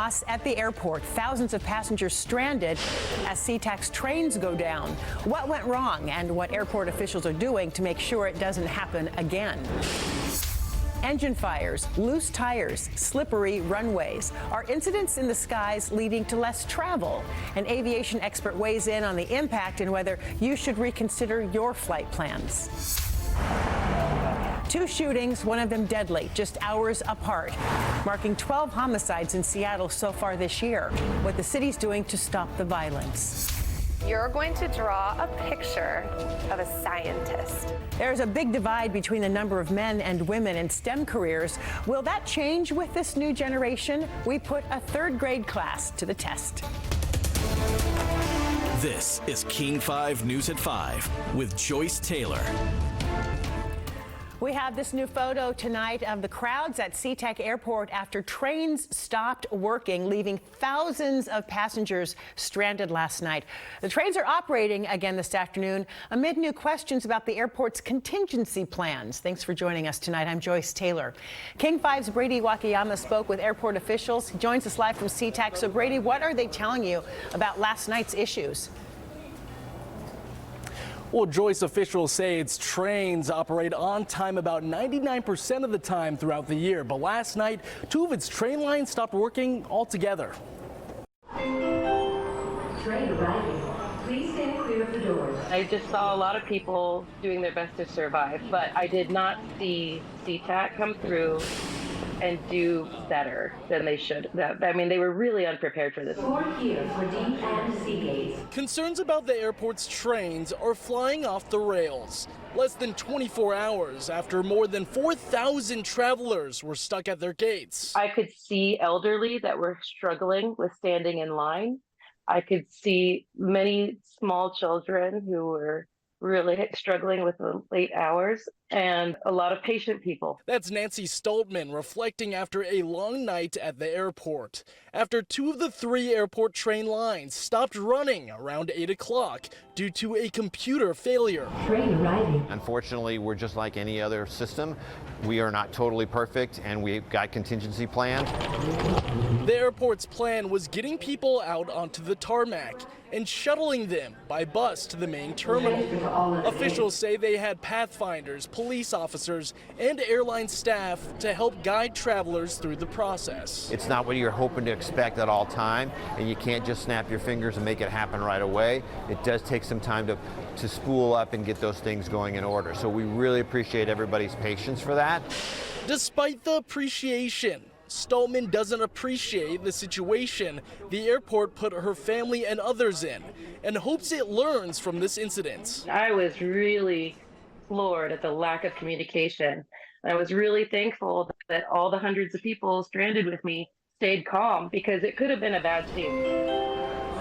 Chaos at the airport. Thousands of passengers stranded as SeaTac's trains go down. What went wrong and what airport officials are doing to make sure it doesn't happen again. Engine fires, loose tires, slippery runways. Are incidents in the skies leading to less travel? An aviation expert weighs in on the impact and whether you should reconsider your flight plans. Two shootings, one of them deadly, just hours apart, marking 12 homicides in Seattle so far this year. What the city's doing to stop the violence. You're going to draw a picture of a scientist. There's a big divide between the number of men and women in STEM careers. Will that change with this new generation? We put a third grade class to the test. This is King 5 News at 5 with Joyce Taylor. We have this new photo tonight of the crowds at SeaTac Airport after trains stopped working, leaving thousands of passengers stranded last night. The trains are operating again this afternoon amid new questions about the airport's contingency plans. Thanks for joining us tonight. I'm Joyce Taylor. King 5's Brady Wakayama spoke with airport officials. He joins us live from SeaTac. So, Brady, what are they telling you about last night's issues? Well, Joyce, officials say its trains operate on time about 99% of the time throughout the year. But last night, two of its train lines stopped working altogether. Train arriving. Please stand clear of the doors. I just saw a lot of people doing their best to survive, but I did not see SeaTac come through and do better than they should. I mean, they were really unprepared for this. Here for D and C gates. Concerns about the airport's trains are flying off the rails. Less than 24 hours after more than 4,000 travelers were stuck at their gates. I could see elderly that were struggling with standing in line. I could see many small children who were really struggling with the late hours, and a lot of patient people. That's Nancy Stoltman reflecting after a long night at the airport. After two of the three airport train lines stopped running around 8 o'clock due to a computer failure. Train arriving. Unfortunately, we're just like any other system. We are not totally perfect, and we've got contingency plans. The airport's plan was getting people out onto the tarmac and shuttling them by bus to the main terminal. Officials say they had pathfinders, police officers, and airline staff to help guide travelers through the process. It's not what you're hoping to expect at all time, and you can't just snap your fingers and make it happen right away. It does take some time to spool up and get those things going in order. So we really appreciate everybody's patience for that. Despite the appreciation, Stoltman doesn't appreciate the situation the airport put her family and others in and hopes it learns from this incident. I was really floored at the lack of communication. I was really thankful that all the hundreds of people stranded with me stayed calm, because it could have been a bad scene.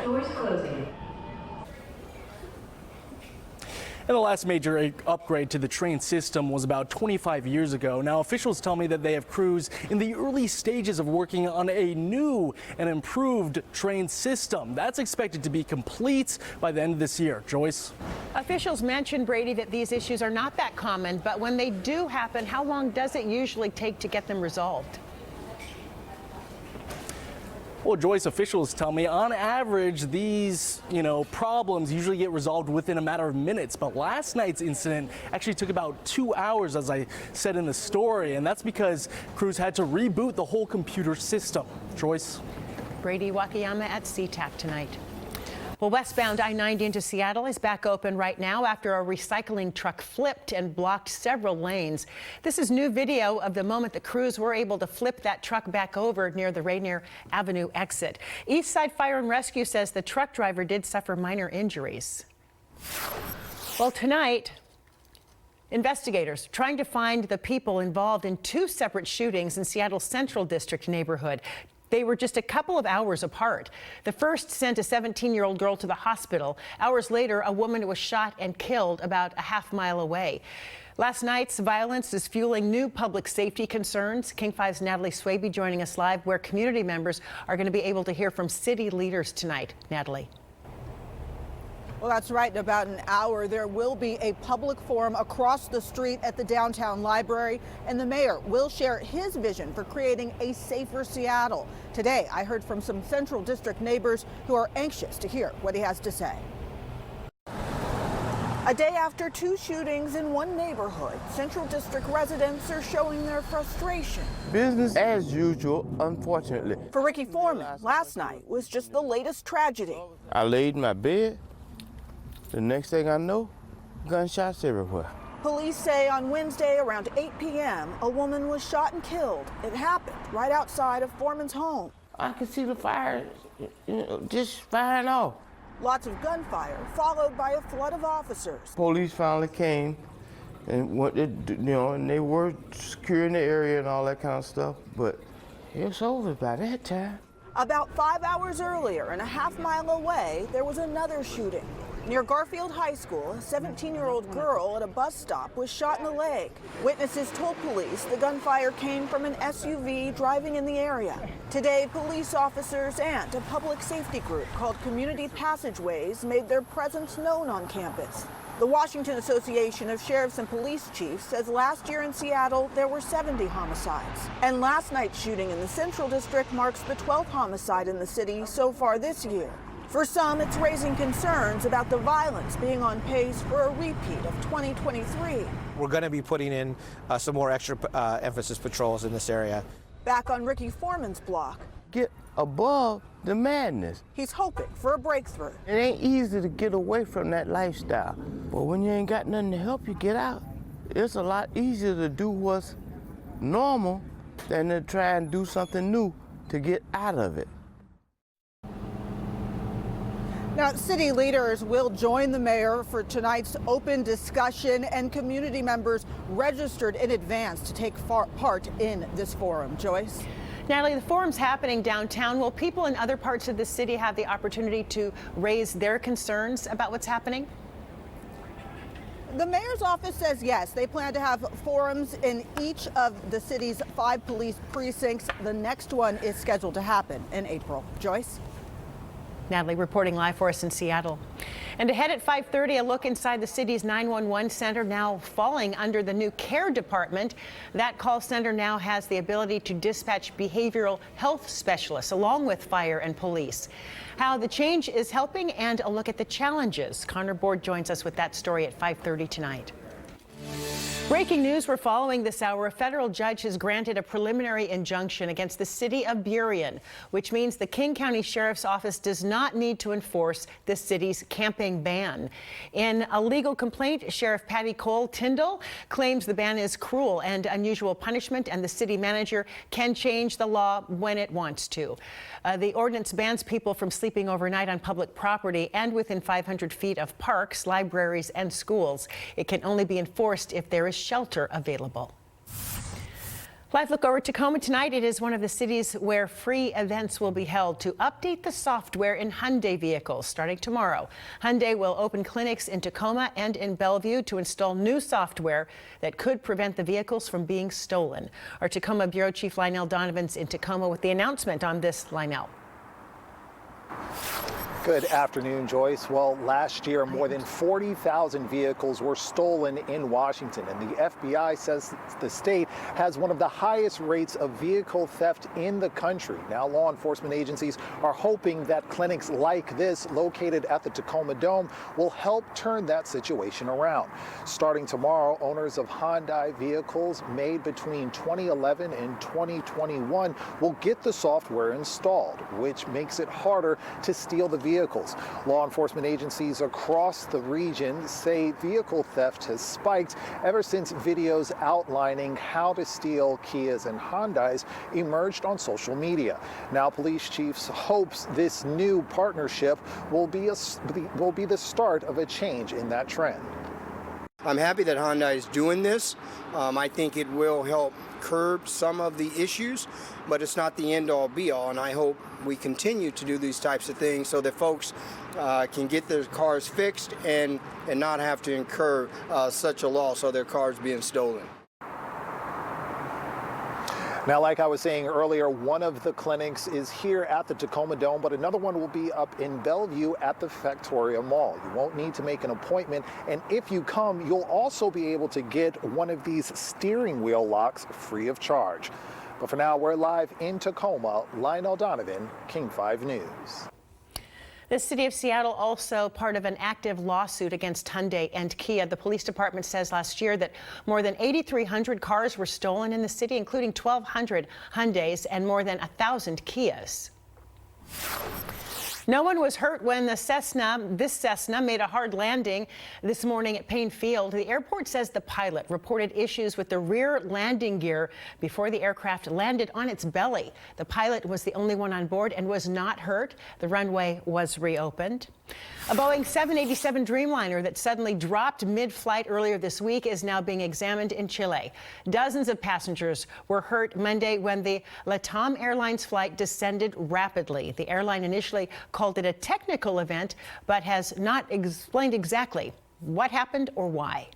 Doors closing. And the last major upgrade to the train system was about 25 years ago. Now, officials tell me that they have crews in the early stages of working on a new and improved train system. That's expected to be complete by the end of this year. Joyce? Officials mentioned, Brady, that these issues are not that common, but when they do happen, how long does it usually take to get them resolved? Well, Joyce, officials tell me on average these, problems usually get resolved within a matter of minutes. But last night's incident actually took about 2 hours, as I said in the story. And that's because crews had to reboot the whole computer system. Joyce? Brady Wakayama at SeaTac tonight. Well, westbound I-90 into Seattle is back open right now after a recycling truck flipped and blocked several lanes. This is new video of the moment the crews were able to flip that truck back over near the Rainier Avenue exit. Eastside Fire and Rescue says the truck driver did suffer minor injuries. Well, tonight, investigators trying to find the people involved in two separate shootings in Seattle's Central District neighborhood. They were just a couple of hours apart. The first sent a 17-year-old girl to the hospital. Hours later, a woman was shot and killed about a half-mile away. Last night's violence is fueling new public safety concerns. King 5's Natalie Swaby joining us live, where community members are going to be able to hear from city leaders tonight. Natalie. Well, that's right. In about an hour, there will be a public forum across the street at the downtown library, and the mayor will share his vision for creating a safer Seattle. Today, I heard from some Central District neighbors who are anxious to hear what he has to say. A day after 2 shootings in one neighborhood, Central District residents are showing their frustration. Business as usual, unfortunately. For Ricky Foreman, last night was just the latest tragedy. I laid in my bed. The next thing I know, gunshots everywhere. Police say on Wednesday around 8 p.m., a woman was shot and killed. It happened right outside of Foreman's home. I could see the fire, just firing off. Lots of gunfire, followed by a flood of officers. Police finally came, and and they were securing the area and all that kind of stuff, but it was over by that time. About 5 hours earlier, and a half-mile away, there was another shooting. Near Garfield High School, a 17-year-old girl at a bus stop was shot in the leg. Witnesses told police the gunfire came from an SUV driving in the area. Today, police officers and a public safety group called Community Passageways made their presence known on campus. The Washington Association of Sheriffs and Police Chiefs says last year in Seattle, there were 70 homicides. And last night's shooting in the Central District marks the 12th homicide in the city so far this year. For some, it's raising concerns about the violence being on pace for a repeat of 2023. We're going to be putting in some more extra emphasis patrols in this area. Back on Ricky Foreman's block, Get above the madness. he's hoping for a breakthrough. It ain't easy to get away from that lifestyle, but when you ain't got nothing to help you get out, it's a lot easier to do what's normal than to try and do something new to get out of it. Now, city leaders will join the mayor for tonight's open discussion, and community members registered in advance to take part in this forum. Joyce? Natalie, the forum's happening downtown. Will people in other parts of the city have the opportunity to raise their concerns about what's happening? The mayor's office says yes. They plan to have forums in each of the city's 5 police precincts. The next one is scheduled to happen in April. Joyce? Natalie reporting live for us in Seattle. And ahead at 5:30, a look inside the city's 911 center, now falling under the new care department. That call center now has the ability to dispatch behavioral health specialists along with fire and police. How the change is helping and a look at the challenges. Connor Board joins us with that story at 5:30 tonight. Breaking news we're following this hour. A federal judge has granted a preliminary injunction against the city of Burien, which means the King County Sheriff's Office does not need to enforce the city's camping ban. In a legal complaint, Sheriff Patty Cole Tyndall claims the ban is cruel and unusual punishment, and the city manager can change the law when it wants to. The ordinance bans people from sleeping overnight on public property and within 500 feet of parks, libraries, and schools. It can only be enforced if there is shelter available. Live look over Tacoma tonight. It is one of the cities where free events will be held to update the software in Hyundai vehicles starting tomorrow. Hyundai will open clinics in Tacoma and in Bellevue to install new software that could prevent the vehicles from being stolen. Our Tacoma Bureau Chief Lionel Donovan's in Tacoma with the announcement on this. Lionel. Good afternoon, Joyce. Well, last year, more than 40,000 vehicles were stolen in Washington, and the FBI says the state has one of the highest rates of vehicle theft in the country. Now, law enforcement agencies are hoping that clinics like this, located at the Tacoma Dome, will help turn that situation around. Starting tomorrow, owners of Hyundai vehicles made between 2011 and 2021 will get the software installed, which makes it harder to steal the vehicles. Law enforcement agencies across the region say vehicle theft has spiked ever since videos outlining how to steal Kias and Hyundais emerged on social media. Now, police chiefs hopes this new partnership will be the start of a change in that trend. I'm happy that Hyundai is doing this. I think it will help curb some of the issues, but it's not the end-all be-all, and I hope we continue to do these types of things so that folks can get their cars fixed and not have to incur such a loss of their cars being stolen. Now, like I was saying earlier, one of the clinics is here at the Tacoma Dome, but another one will be up in Bellevue at the Factoria Mall. You won't need to make an appointment, and if you come, you'll also be able to get one of these steering wheel locks free of charge. But for now, we're live in Tacoma. Lionel Donovan, King 5 News. The city of Seattle also part of an active lawsuit against Hyundai and Kia. The police department says last year that more than 8,300 cars were stolen in the city, including 1,200 Hyundais and more than 1,000 Kias. No one was hurt when this Cessna made a hard landing this morning at Payne Field. The airport says the pilot reported issues with the rear landing gear before the aircraft landed on its belly. The pilot was the only one on board and was not hurt. The runway was reopened. A Boeing 787 Dreamliner that suddenly dropped mid-flight earlier this week is now being examined in Chile. Dozens of passengers were hurt Monday when the LATAM Airlines flight descended rapidly. The airline initially called it a technical event, but has not explained exactly what happened or why.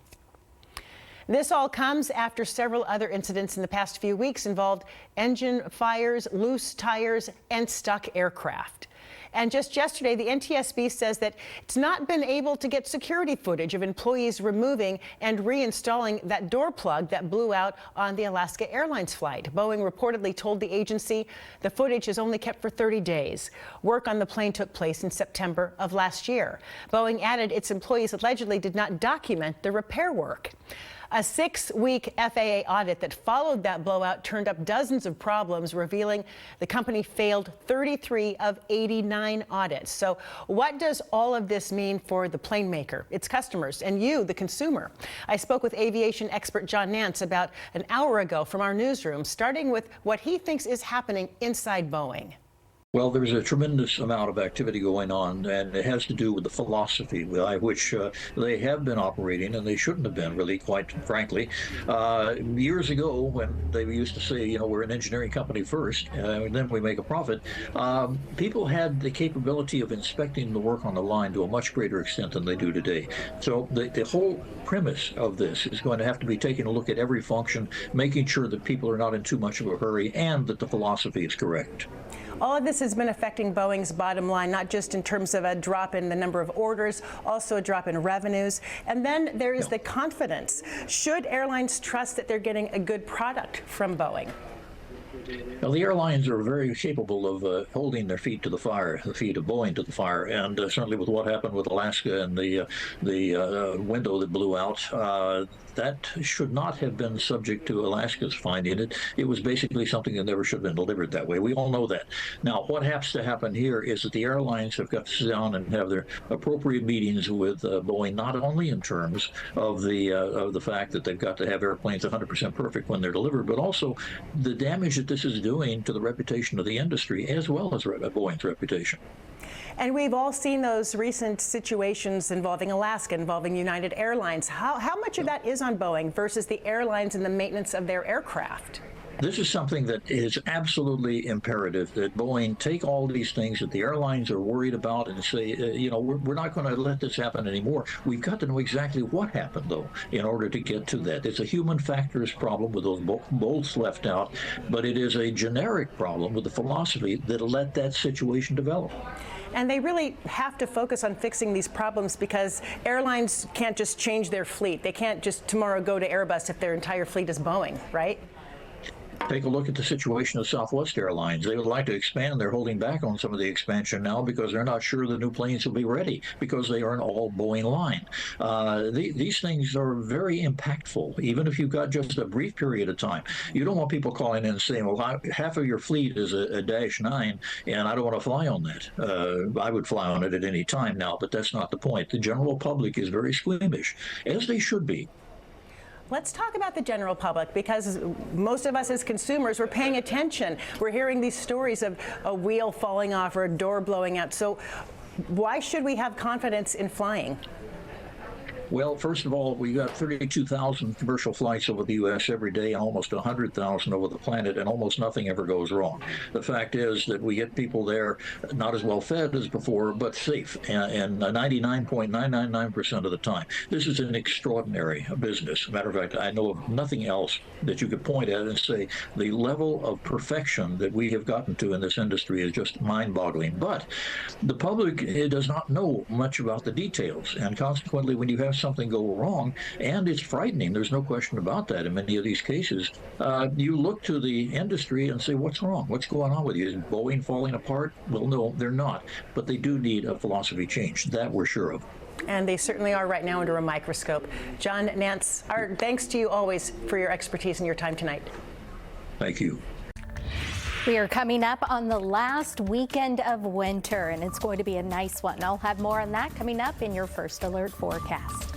This all comes after several other incidents in the past few weeks involved engine fires, loose tires, and stuck aircraft. And just yesterday, the NTSB says that it's not been able to get security footage of employees removing and reinstalling that door plug that blew out on the Alaska Airlines flight. Boeing reportedly told the agency the footage is only kept for 30 days. Work on the plane took place in September of last year. Boeing added its employees allegedly did not document the repair work. A 6-week FAA audit that followed that blowout turned up dozens of problems, revealing the company failed 33 of 89 audits. So what does all of this mean for the plane maker, its customers, and you, the consumer? I spoke with aviation expert John Nance about an hour ago from our newsroom, starting with what he thinks is happening inside Boeing. Well, there's a tremendous amount of activity going on, and it has to do with the philosophy by which they have been operating, and they shouldn't have been, really, quite frankly. Years ago, when they used to say, we're an engineering company first, and then we make a profit, people had the capability of inspecting the work on the line to a much greater extent than they do today. So the whole premise of this is going to have to be taking a look at every function, making sure that people are not in too much of a hurry, and that the philosophy is correct. All of this has been affecting Boeing's bottom line, not just in terms of a drop in the number of orders, also a drop in revenues. And then there is the confidence. Should airlines trust that they're getting a good product from Boeing? Well, the airlines are very capable of holding their feet to the fire, the feet of Boeing to the fire, and certainly with what happened with Alaska and the window that blew out, that should not have been subject to Alaska's finding it. It was basically something that never should have been delivered that way. We all know that. Now, what has to happen here is that the airlines have got to sit down and have their appropriate meetings with Boeing, not only in terms of the fact that they've got to have airplanes 100% perfect when they're delivered, but also the damage that this is doing to the reputation of the industry as well as Boeing's reputation. And we've all seen those recent situations involving Alaska, involving United Airlines. How much of that is on Boeing versus the airlines and the maintenance of their aircraft? This is something that is absolutely imperative, that Boeing take all these things that the airlines are worried about and say, we're not going to let this happen anymore. We've got to know exactly what happened, though, in order to get to that. It's a human factors problem with those bolts left out, but it is a generic problem with the philosophy that let that situation develop. And they really have to focus on fixing these problems because airlines can't just change their fleet. They can't just tomorrow go to Airbus if their entire fleet is Boeing, right? Take a look at the situation of Southwest Airlines. They would like to expand. They're holding back on some of the expansion now because they're not sure the new planes will be ready because they are an all Boeing line. These things are very impactful, even if you've got just a brief period of time. You don't want people calling in and saying, well, half of your fleet is a Dash 9, and I don't want to fly on that. I would fly on it at any time now, but that's not the point. The general public is very squeamish, as they should be. Let's talk about the general public, because most of us as consumers, we're paying attention. We're hearing these stories of a wheel falling off or a door blowing out. So why should we have confidence in flying? Well, first of all, we got 32,000 commercial flights over the U.S. every day and almost 100,000 over the planet, and almost nothing ever goes wrong. The fact is that we get people there not as well fed as before, but safe, and 99.999% of the time. This is an extraordinary business. Matter of fact, I know of nothing else that you could point at and say the level of perfection that we have gotten to in this industry is just mind-boggling. But the public does not know much about the details, and consequently, when you have something go wrong, and it's frightening, there's no question about that in many of these cases, you look to the industry and say, what's wrong? What's going on with you? Is Boeing falling apart? Well, no, they're not. But they do need a philosophy change. That we're sure of. And they certainly are right now under a microscope. John, Nance, our thanks to you always for your expertise and your time tonight. Thank you. We are coming up on the last weekend of winter, and it's going to be a nice one. I'll have more on that coming up in your First Alert forecast.